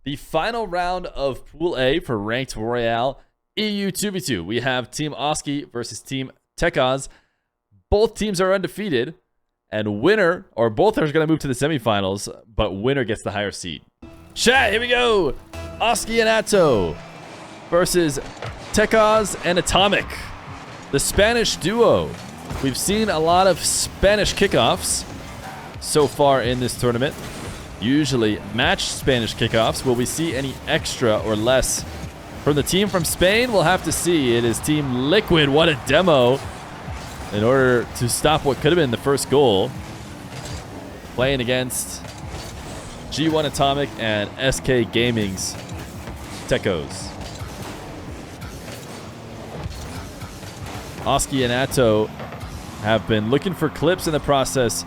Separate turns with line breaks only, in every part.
The final round of Pool A for Ranked Royale EU 2v2. We have Team Oski versus Team TehQoz. Both teams are undefeated, and winner, or both are going to move to the semifinals, but winner gets the higher seed. Chat, here we go. Oski Atow versus TehQoz and Atomik, the Spanish duo. We've seen a lot of Spanish kickoffs so far in this tournament. Usually match Spanish kickoffs. Will we see any extra or less from the team from Spain? We'll have to see. It is Team Liquid. What a demo in order to stop what could have been the first goal. Playing against G1 Atomik and SK Gaming's TehQoz. Oski and Atow have been looking for clips in the process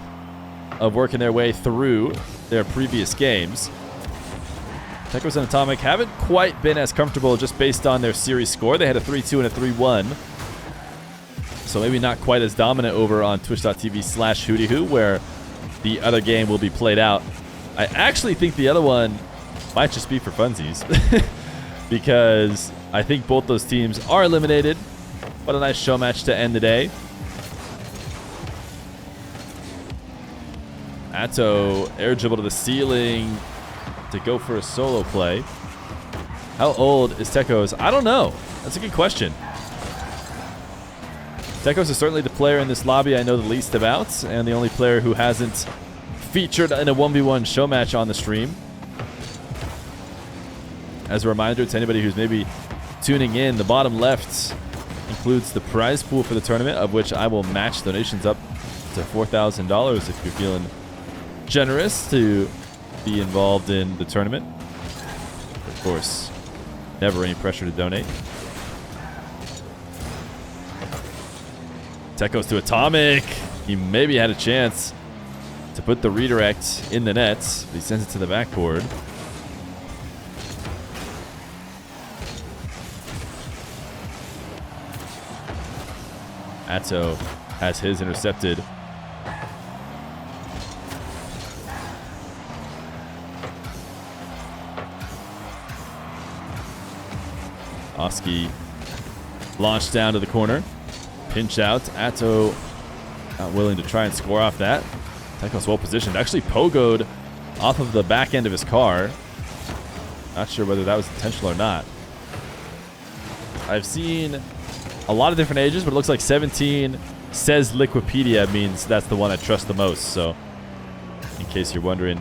of working their way through their previous games. TehQoz and Atomik haven't quite been as comfortable just based on their series score. They had a 3-2 and a 3-1. So maybe not quite as dominant over on twitch.tv/hootyhoo, where the other game will be played out. I actually think the other one might just be for funsies because I think both those teams are eliminated. What a nice show match to end the day. Atow air dribble to the ceiling to go for a solo play. How old is TehQoz? I don't know. That's a good question. TehQoz is certainly the player in this lobby I know the least about, and the only player who hasn't featured in a 1v1 show match on the stream. As a reminder to anybody who's maybe tuning in, the bottom left includes the prize pool for the tournament, of which I will match donations up to $4,000 if you're feeling generous to be involved in the tournament. Of course, never any pressure to donate. TehQoz to Atomik. He maybe had a chance to put the redirect in the net, but he sends it to the backboard. Atow has his intercepted. Oski launched down to the corner. Pinch out. Atow not willing to try and score off that. TehQoz well positioned. Actually pogoed off of the back end of his car. Not sure whether that was intentional or not. I've seen a lot of different ages, but it looks like 17 says Liquipedia means that's the one I trust the most. So in case you're wondering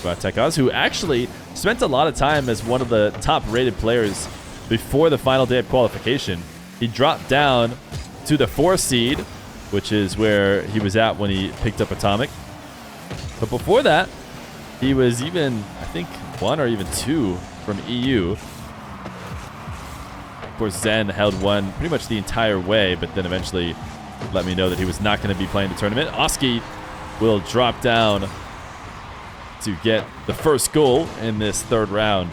about TehQoz, who actually spent a lot of time as one of the top rated players before the final day of qualification. He dropped down to the 4 seed, which is where he was at when he picked up Atomik. But before that, he was even, I think, 1 or even 2 from EU. Of course, Zen held 1 pretty much the entire way, but then eventually let me know that he was not going to be playing the tournament. Oski will drop down to get the first goal in this third round.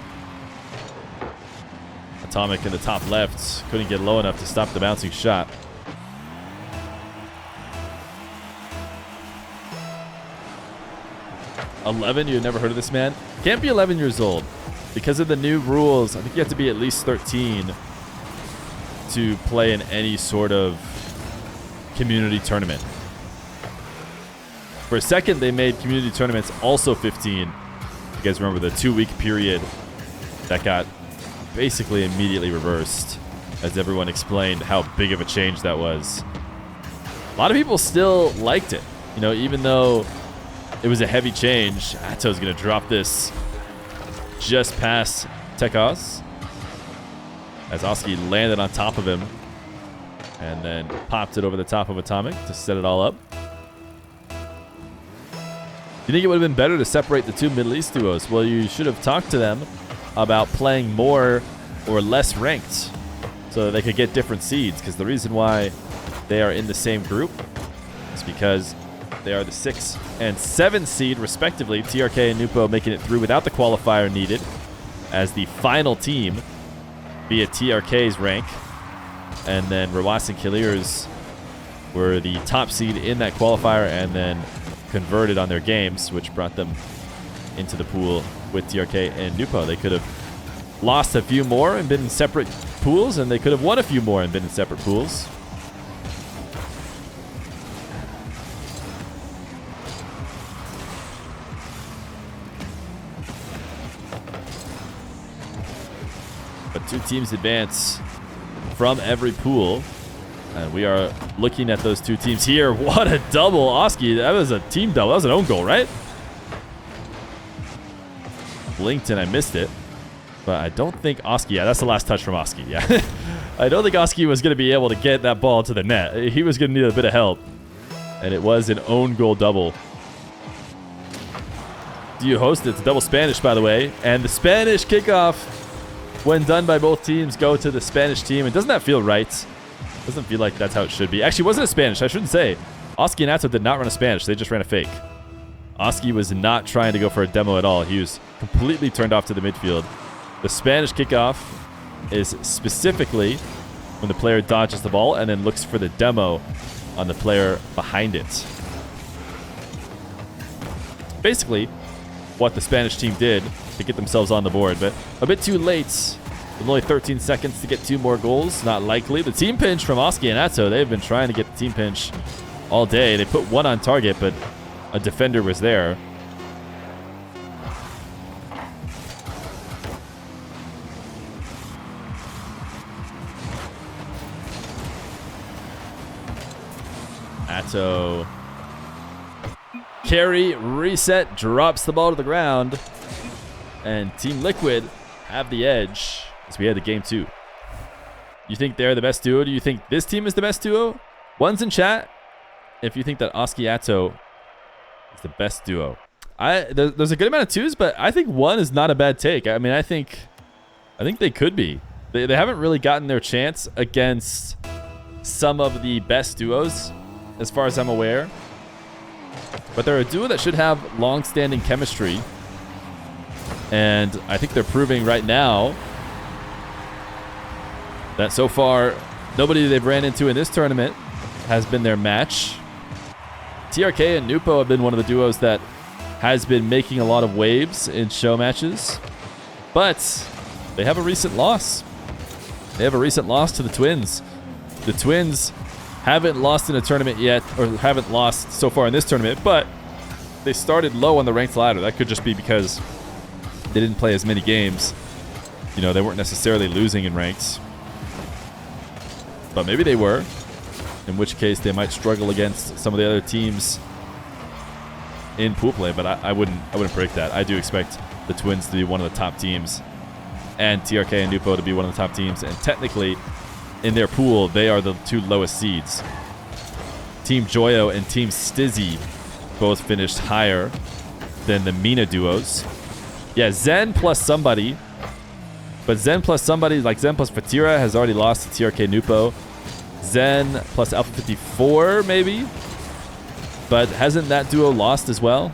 Atomik in the top left couldn't get low enough to stop the bouncing shot. "11? You've never heard of this man?" Can't be 11 years old. Because of the new rules, I think you have to be at least 13 to play in any sort of community tournament. For a second, they made community tournaments also 15. You guys remember the 2-week period that got basically immediately reversed as everyone explained how big of a change that was. A lot of people still liked it, you know, even though it was a heavy change. Atow's going to drop this just past TehQoz as Oski landed on top of him and then popped it over the top of Atomik to set it all up. You think it would have been better to separate the two Middle East duos? Well, you should have talked to them about playing more or less ranked so that they could get different seeds, because the reason why they are in the same group is because they are the 6 and 7 seed respectively. TRK and Nupo making it through without the qualifier needed as the final team via TRK's rank, and then Rawas and Killiers were the top seed in that qualifier and then converted on their games, which brought them into the pool with TRK and Nupo. They could have lost a few more and been in separate pools, and they could have won a few more and been in separate pools. But 2 teams advance from every pool. And we are looking at those 2 teams here. What a double, Oski. That was a team double. That was an own goal, right? Blinked and I missed it. But I don't think Oski... Yeah, that's the last touch from Oski. Yeah. I don't think Oski was going to be able to get that ball to the net. He was going to need a bit of help. And it was an own goal double. Do you host? It's double Spanish, by the way. And the Spanish kickoff, when done by both teams, go to the Spanish team. And doesn't that feel right? Doesn't feel like that's how it should be. Actually, it wasn't a Spanish. I shouldn't say. Oski and Atow did not run a Spanish. They just ran a fake. Oski was not trying to go for a demo at all. He was completely turned off to the midfield. The Spanish kickoff is specifically when the player dodges the ball and then looks for the demo on the player behind it. Basically, what the Spanish team did to get themselves on the board, but a bit too late. With only 13 seconds to get 2 more goals, not likely. The team pinch from Oski and Atow, they've been trying to get the team pinch all day. They put 1 on target, but a defender was there. Atow. Carry, reset, drops the ball to the ground. And Team Liquid have the edge as we head to game 2. You think they're the best duo? Do you think this team is the best duo? One's in chat if you think that Oski Atow is the best duo. There's a good amount of 2s, but I think 1 is not a bad take. I mean, I think they could be. They haven't really gotten their chance against some of the best duos, as far as I'm aware. But they're a duo that should have long-standing chemistry. And I think they're proving right now that so far, nobody they've ran into in this tournament has been their match. TRK and Nupo have been one of the duos that has been making a lot of waves in show matches. But they have a recent loss. They have a recent loss to the Twins. The Twins haven't lost in a tournament yet, or haven't lost so far in this tournament, but they started low on the ranked ladder. That could just be because they didn't play as many games. You know, they weren't necessarily losing in ranks. But maybe they were, in which case they might struggle against some of the other teams in pool play, but I wouldn't predict that. I do expect the Twins to be one of the top teams and TRK and Nupo to be one of the top teams, and technically in their pool they are the 2 lowest seeds. Team Joyo and Team Stizzy both finished higher than the Mina duos. Yeah, Zen plus somebody, but Zen plus somebody, like Zen plus Fatira, has already lost to TRK Nupo. Zen plus Alpha 54 maybe, but hasn't that duo lost as well?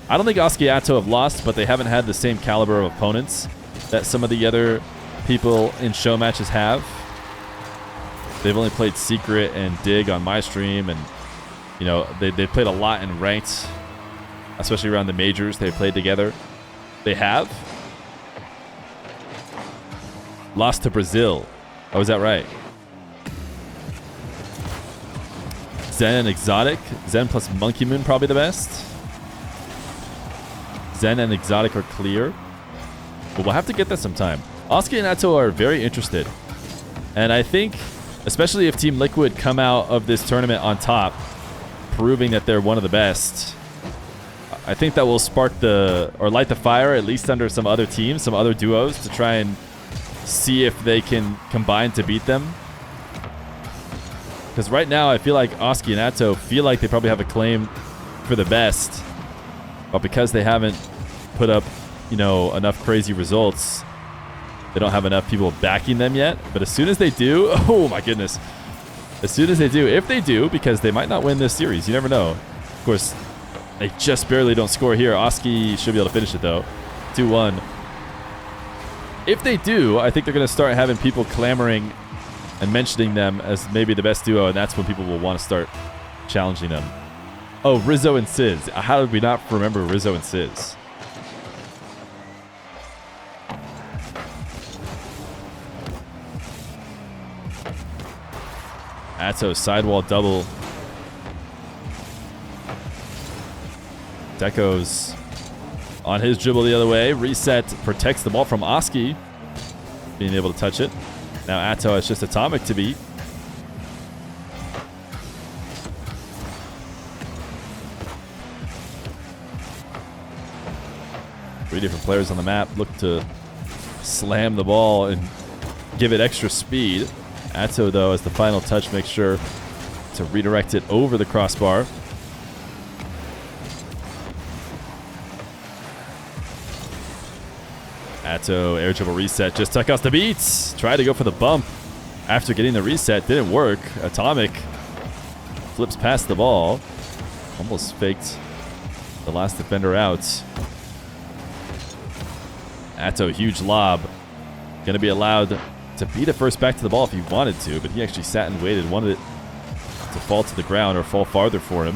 I don't think Oski Atow have lost, but they haven't had the same caliber of opponents that some of the other people in show matches have. They've only played Secret and Dig on my stream, and you know they played a lot in ranked, especially around the majors. They played together. They have lost to Brazil. Oh, is that right? Zen and Exotic. Zen plus Monkey Moon probably the best. Zen and Exotic are clear. But we'll have to get that sometime. Oski and Atow are very interested. And I think, especially if Team Liquid come out of this tournament on top, proving that they're one of the best, I think that will spark or light the fire, at least under some other teams, some other duos, to try and see if they can combine to beat them. Because right now, I feel like Oski and Atow feel like they probably have a claim for the best. But because they haven't put up, you know, enough crazy results, they don't have enough people backing them yet. But as soon as they do, oh my goodness. As soon as they do, if they do, because they might not win this series, you never know. Of course, they just barely don't score here. Oski should be able to finish it though. 2-1. If they do, I think they're going to start having people clamoring and mentioning them as maybe the best duo, and that's when people will want to start challenging them. Oh, Rizzo and Sizz. How did we not remember Rizzo and Sizz? Atow sidewall double. TehQoz on his dribble the other way. Reset protects the ball from Oski being able to touch it. Now Atow has just Atomik to beat. Three different players on the map look to slam the ball and give it extra speed. Atow, though, as the final touch, makes sure to redirect it over the crossbar. Atow, air dribble reset, just TehQoz the beats. Tried to go for the bump after getting the reset. Didn't work. Atomik flips past the ball. Almost faked the last defender out. Atow, huge lob. Going to be allowed to beat it first back to the ball if he wanted to, but he actually sat and waited. Wanted it to fall to the ground or fall farther for him.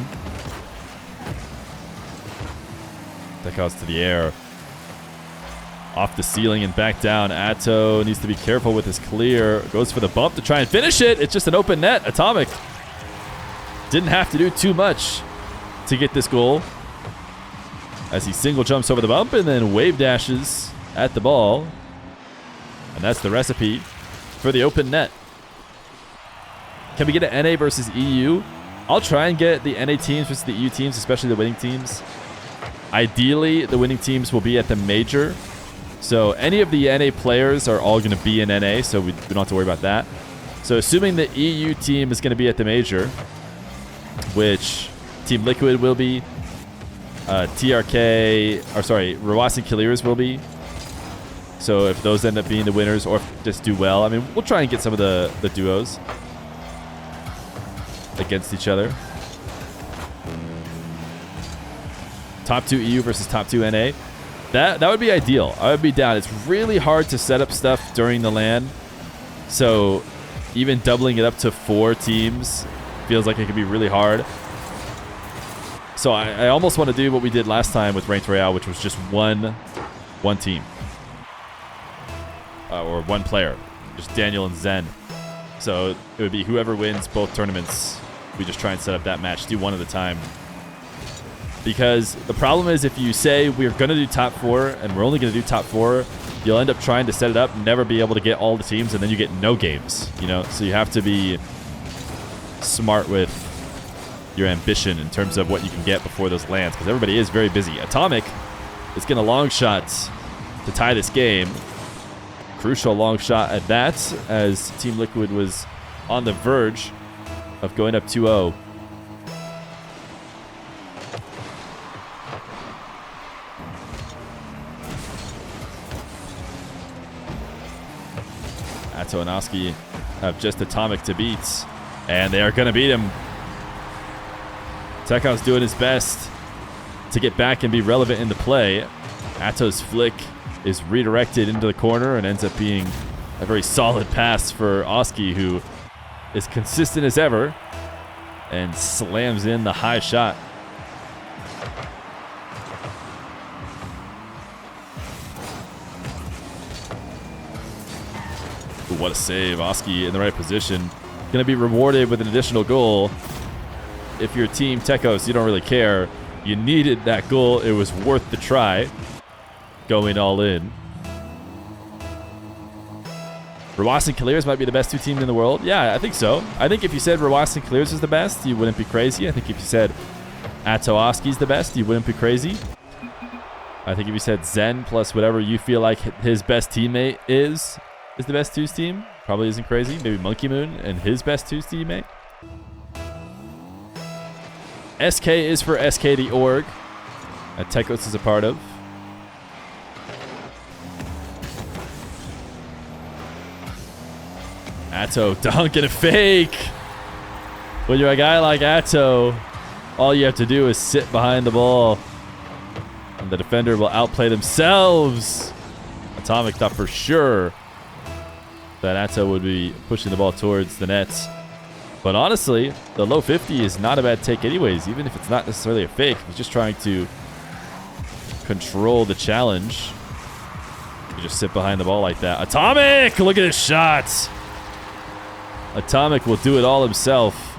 TehQoz to the air. Off the ceiling and back down. Atow needs to be careful with his clear. Goes for the bump to try and finish it. It's just an open net. Atomik didn't have to do too much to get this goal, as he single jumps over the bump and then wave dashes at the ball. And that's the recipe for the open net. Can we get an NA versus EU? I'll try and get the NA teams versus the EU teams, especially the winning teams. Ideally, the winning teams will be at the major. So any of the NA players are all going to be in NA, so we don't have to worry about that. So assuming the EU team is going to be at the major, which Team Liquid will be, Royale and Killers will be. So if those end up being the winners, or if just do well, I mean, we'll try and get some of the duos against each other. Top 2 EU versus top 2 NA. That would be ideal. I would be down. It's really hard to set up stuff during the LAN. So even doubling it up to 4 teams feels like it could be really hard. So I almost want to do what we did last time with Ranked Royale, which was just one team. Or one player. Just Daniel and Zen. So it would be whoever wins both tournaments. We just try and set up that match. Do one at a time. Because the problem is, if you say we're going to do top 4 and we're only going to do top 4, you'll end up trying to set it up, never be able to get all the teams, and then you get no games, you know? So you have to be smart with your ambition in terms of what you can get before those lands, because everybody is very busy. Atomik is getting a long shot to tie this game. Crucial long shot at that, as Team Liquid was on the verge of going up 2-0. Atow and Oski have just Atomik to beat, and they are going to beat him. TehQoz doing his best to get back and be relevant in the play. Atow's flick is redirected into the corner and ends up being a very solid pass for Oski, who is consistent as ever and slams in the high shot. Ooh, what a save. Oski in the right position. Going to be rewarded with an additional goal. If you're Team TehQoz, you don't really care. You needed that goal. It was worth the try. Going all in. Royale and Killers might be the best 2 teams in the world. Yeah, I think so. I think if you said Royale and Killers is the best, you wouldn't be crazy. I think if you said Atow Oski's the best, you wouldn't be crazy. I think if you said Zen plus whatever you feel like his best teammate is the best 2's team, probably isn't crazy. Maybe Monkey Moon and his best 2's teammate. SK is for SK the org that TehQoz is a part of. Atow dunk and a fake. When you're a guy like Atow, all you have to do is sit behind the ball and the defender will outplay themselves. Atomik thought for sure that Atow would be pushing the ball towards the net. But honestly, the low 50 is not a bad take anyways, even if it's not necessarily a fake. He's just trying to control the challenge. You just sit behind the ball like that. Atomik! Look at his shot! Atomik will do it all himself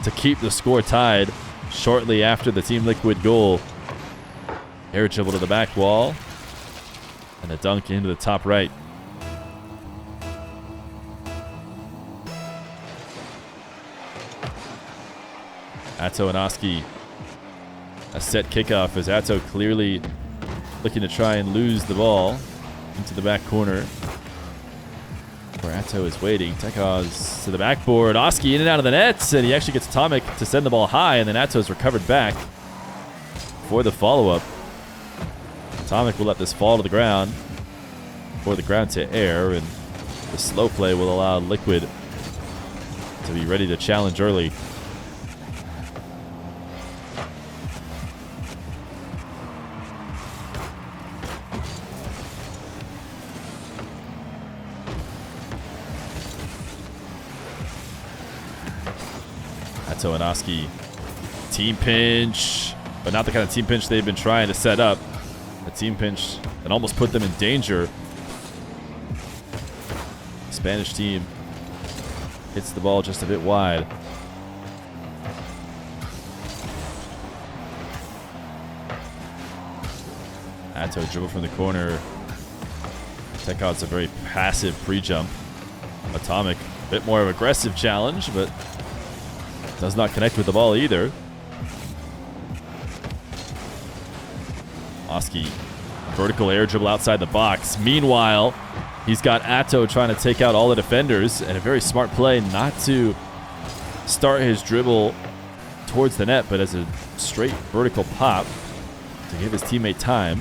to keep the score tied shortly after the Team Liquid goal. Air dribble to the back wall. And a dunk into the top right. Atow and Oski. A set kickoff as Atow clearly looking to try and lose the ball into the back corner. Where Atow is waiting. TehQoz to the backboard. Oski in and out of the nets, and he actually gets Atomik to send the ball high, and then Atow's recovered back for the follow-up. Atomik will let this fall to the ground, or the ground to air, and the slow play will allow Liquid to be ready to challenge early. Atow and Oski. Team pinch, but not the kind of team pinch they've been trying to set up. A team pinch that almost put them in danger. Spanish team hits the ball just a bit wide. Atow dribble from the corner. TehQoz a very passive pre-jump. Atomik, a bit more of an aggressive challenge, but does not connect with the ball either. Oski, vertical air dribble outside the box. Meanwhile, he's got Atow trying to take out all the defenders, and a very smart play not to start his dribble towards the net, but as a straight vertical pop to give his teammate time.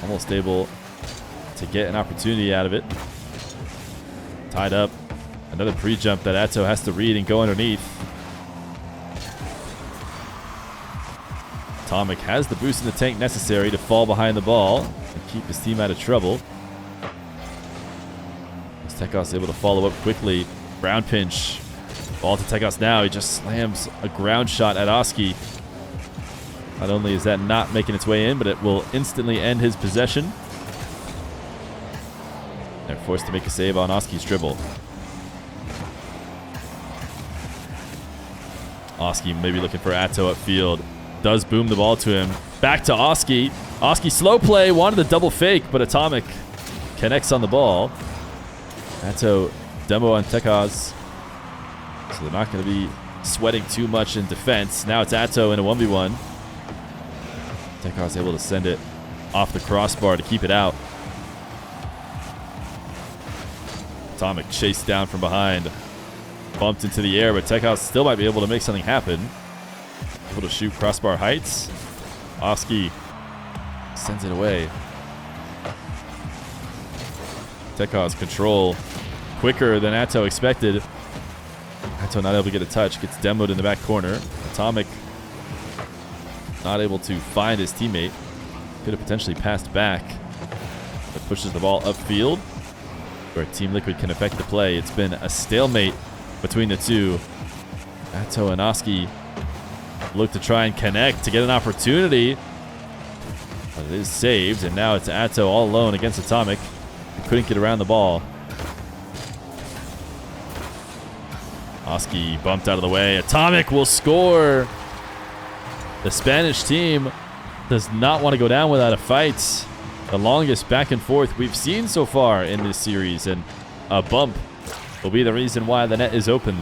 Almost able to get an opportunity out of it. Tied up. Another pre-jump that Atow has to read and go underneath. Atomik has the boost in the tank necessary to fall behind the ball and keep his team out of trouble. As TehQoz able to follow up quickly. Ground pinch. Ball to TehQoz now. He just slams a ground shot at Oski. Not only is that not making its way in, but it will instantly end his possession. They're forced to make a save on Oski's dribble. Oski maybe looking for Atow upfield. Does boom the ball to him. Back to Oski. Oski slow play. Wanted the double fake, but Atomik connects on the ball. Atow demo on TehQoz. So they're not going to be sweating too much in defense. Now it's Atow in a 1v1. TehQoz able to send it off the crossbar to keep it out. Atomik chased down from behind. Bumped into the air, but TehQoz still might be able to make something happen. Able to shoot crossbar heights. Oski sends it away. TehQoz control quicker than Atow expected. Atow not able to get a touch. Gets demoed in the back corner. Atomik not able to find his teammate. Could have potentially passed back. But pushes the ball upfield, where Team Liquid can affect the play. It's been a stalemate between the two. Atow and Oski look to try and connect to get an opportunity. But it is saved, and now it's Atow all alone against Atomik. He couldn't get around the ball. Oski bumped out of the way. Atomik will score. The Spanish team does not want to go down without a fight. The longest back and forth we've seen so far in this series, and a bump will be the reason why the net is open.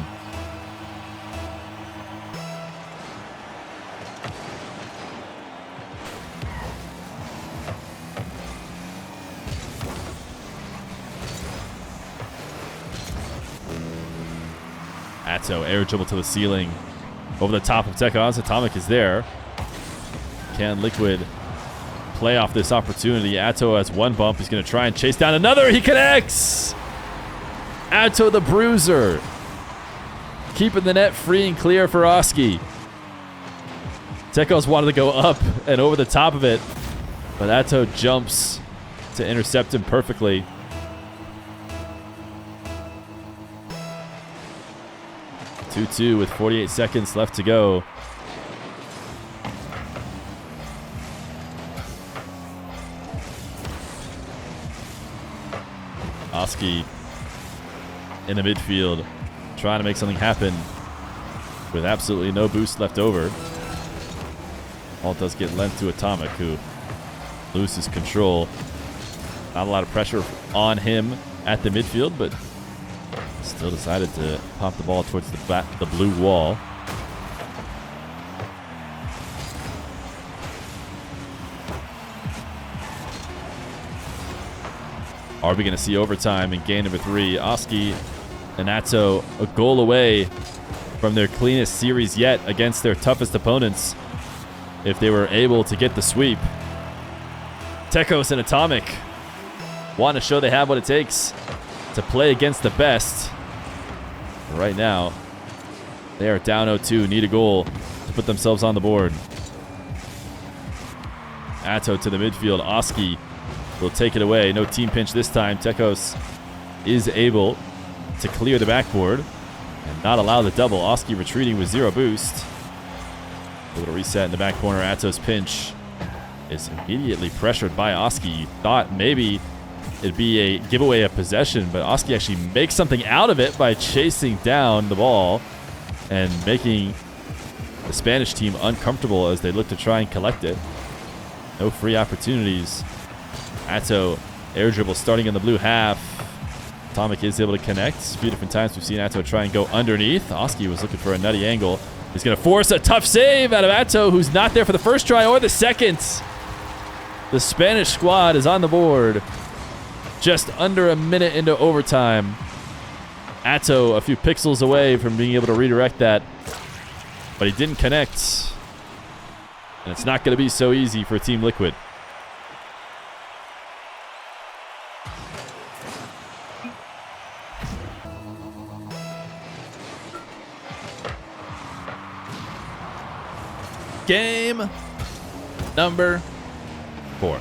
Atow air dribble to the ceiling. Over the top of TehQoz. Atomik is there. Can Liquid play off this opportunity? Atow has one bump. He's going to try and chase down another. He connects! Atow the bruiser. Keeping the net free and clear for Oski. TehQoz wanted to go up and over the top of it, but Atow jumps to intercept him perfectly. Two with 48 seconds left to go. Oski in the midfield, trying to make something happen with absolutely no boost left over. Ball does get lent to Atomik, who loses control. Not a lot of pressure on him at the midfield, but still decided to pop the ball towards the blue wall. Are we going to see overtime in game number 3? Oski and Atow a goal away from their cleanest series yet against their toughest opponents if they were able to get the sweep. TehQoz and Atomik want to show they have what it takes to play against the best. But right now, they are down 0-2, need a goal to put themselves on the board. Atow to the midfield. Oski will take it away. No team pinch this time. TehQoz is able to clear the backboard and not allow the double. Oski retreating with 0 boost. A little reset in the back corner. Atow's pinch is immediately pressured by Oski. You thought maybe it'd be a giveaway of possession, but Oski actually makes something out of it by chasing down the ball and making the Spanish team uncomfortable as they look to try and collect it. No free opportunities. Atow air dribble starting in the blue half. Atomik is able to connect. A few different times we've seen Atow try and go underneath. Oski was looking for a nutty angle. He's going to force a tough save out of Atow, who's not there for the first try or the second. The Spanish squad is on the board just under a minute into overtime. Atow a few pixels away from being able to redirect that, but he didn't connect. And it's not going to be so easy for Team Liquid. Game number 4.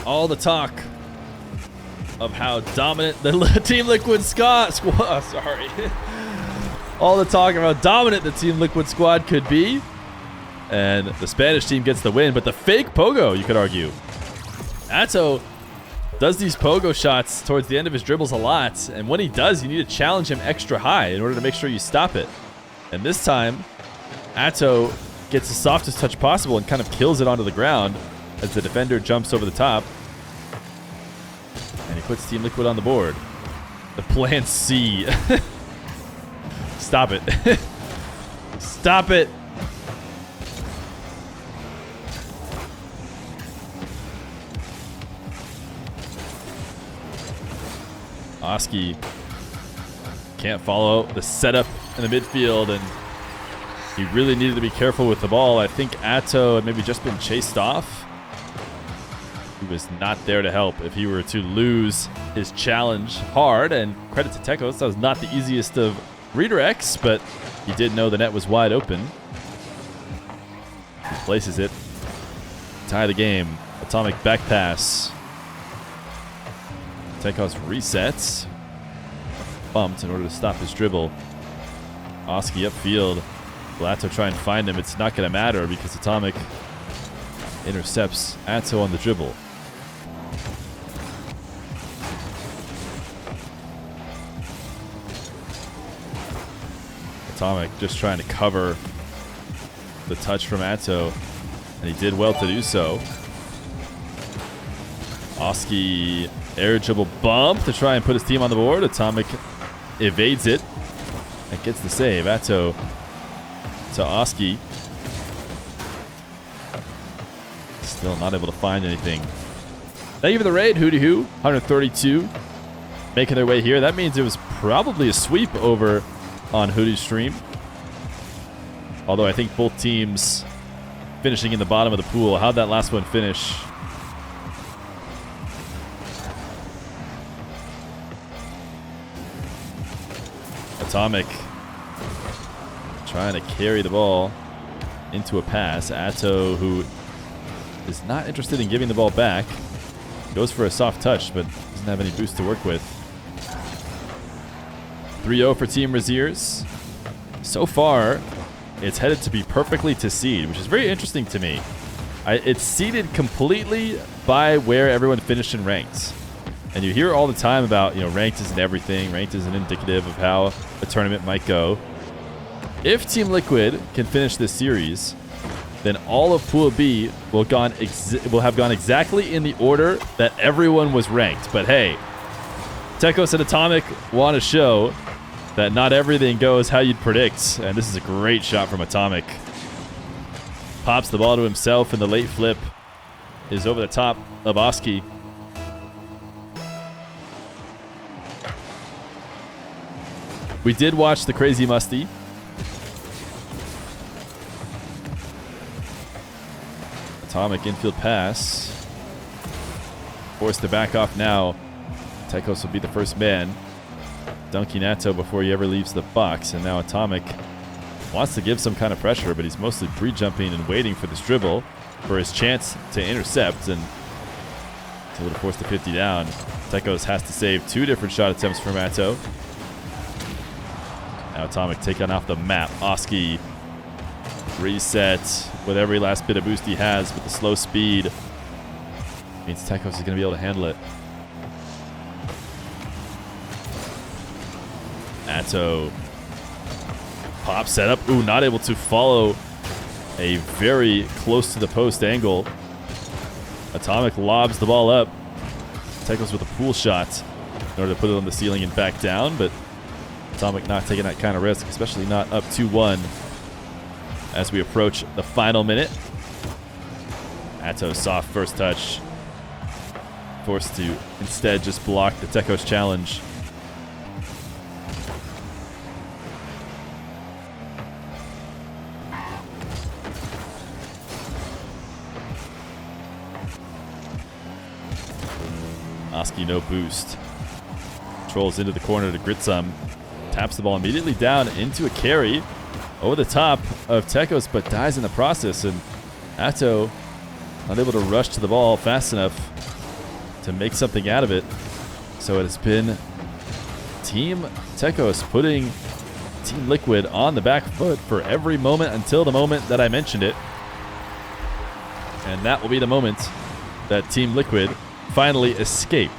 All the talk of how dominant the Team Liquid squad. Sorry. All the talk of how dominant the Team Liquid squad could be, and the Spanish team gets the win. But the fake pogo, you could argue. Atow does these pogo shots towards the end of his dribbles a lot, and when he does, you need to challenge him extra high in order to make sure you stop it. And this time, Atow gets the softest touch possible and kind of kills it onto the ground as the defender jumps over the top. And he puts Team Liquid on the board. The plan C. Stop it. Stop it. Oski can't follow the setup in the midfield, and he really needed to be careful with the ball. I think Atow had maybe just been chased off. He was not there to help if he were to lose his challenge hard, and credit to TehQoz, that was not the easiest of redirects, but he did know the net was wide open. He places it. Tie the game. Atomik back pass. TehQoz resets. Bumped in order to stop his dribble. Oski upfield. Will Atow try and find him? It's not going to matter because Atomik intercepts Atow on the dribble. Atomik just trying to cover the touch from Atow, and he did well to do so. Oski air dribble bump to try and put his team on the board. Atomik evades it and gets the save. Atow to Oski. Still not able to find anything. Thank you for the raid, Hootie Hoo. 132 making their way here. That means it was probably a sweep over on Hootie's stream. Although I think both teams finishing in the bottom of the pool. How'd that last one finish? Atomik trying to carry the ball into a pass. Atow, who is not interested in giving the ball back, goes for a soft touch, but doesn't have any boost to work with. 3-0 for Team Raziers. So far, it's headed to be perfectly to seed, which is very interesting to me. It's seeded completely by where everyone finished in ranks. And you hear all the time about, ranked isn't everything. Ranked isn't indicative of how a tournament might go. If Team Liquid can finish this series, then all of Pool B will have gone exactly in the order that everyone was ranked. But hey, TehQoz and Atomik want to show that not everything goes how you'd predict. And this is a great shot from Atomik. Pops the ball to himself, and the late flip is over the top of Oski. We did watch the Crazy Musty. Atomik infield pass. Forced to back off now. TehQoz will be the first man. Oski Atow before he ever leaves the box. And now Atomik wants to give some kind of pressure, but he's mostly pre-jumping and waiting for this dribble for his chance to intercept. And he's able to force the 50 down. TehQoz has to save 2 different shot attempts from Atow. Now Atomik taken off the map. Oski reset with every last bit of boost he has with the slow speed. Means TehQoz is going to be able to handle it. Atow pop setup. Ooh, not able to follow a very close to the post angle. Atomik lobs the ball up. TehQoz with a pool shot in order to put it on the ceiling and back down, but Atomik not taking that kind of risk, especially not up 2-1 as we approach the final minute. Atow soft first touch. Forced to instead just block the TehQoz challenge. Oski no boost. Controls into the corner to Gritsum. Taps the ball immediately down into a carry over the top of TehQoz, but dies in the process. And Atow not able to rush to the ball fast enough to make something out of it. So it has been Team TehQoz putting Team Liquid on the back foot for every moment until the moment that I mentioned it. And that will be the moment that Team Liquid finally escape.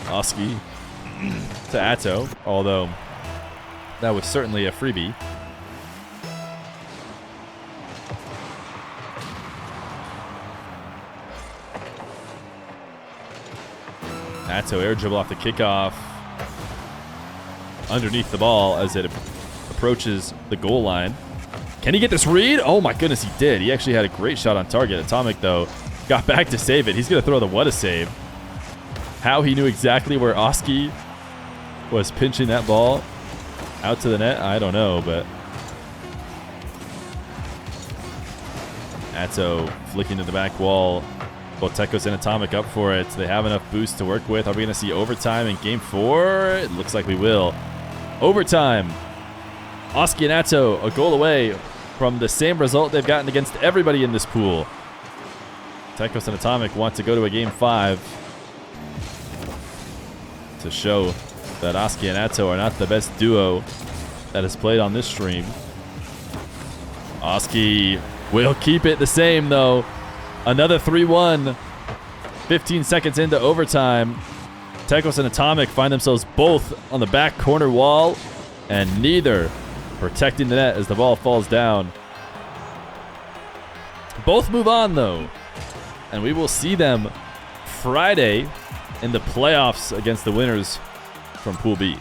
Oski to Atow, although that was certainly a freebie. Atow air dribble off the kickoff. Underneath the ball as it approaches the goal line. Can he get this read? Oh my goodness, he did. He actually had a great shot on target. Atomik, though, got back to save it. He's going to throw the what a save. How he knew exactly where Oski was pinching that ball out to the net, I don't know, but Atow flicking to the back wall. Both TehQoz and Atomik up for it. They have enough boost to work with. Are we going to see overtime in Game 4? It looks like we will. Overtime. Oski and Atow a goal away from the same result they've gotten against everybody in this pool. TehQoz and Atomik want to go to a Game 5 to show that Oski and Atow are not the best duo that has played on this stream. Oski will keep it the same, though. Another 3-1. 15 seconds into overtime. TehQoz and Atomik find themselves both on the back corner wall, and neither protecting the net as the ball falls down. Both move on, though, and we will see them Friday in the playoffs against the winners from Pool B.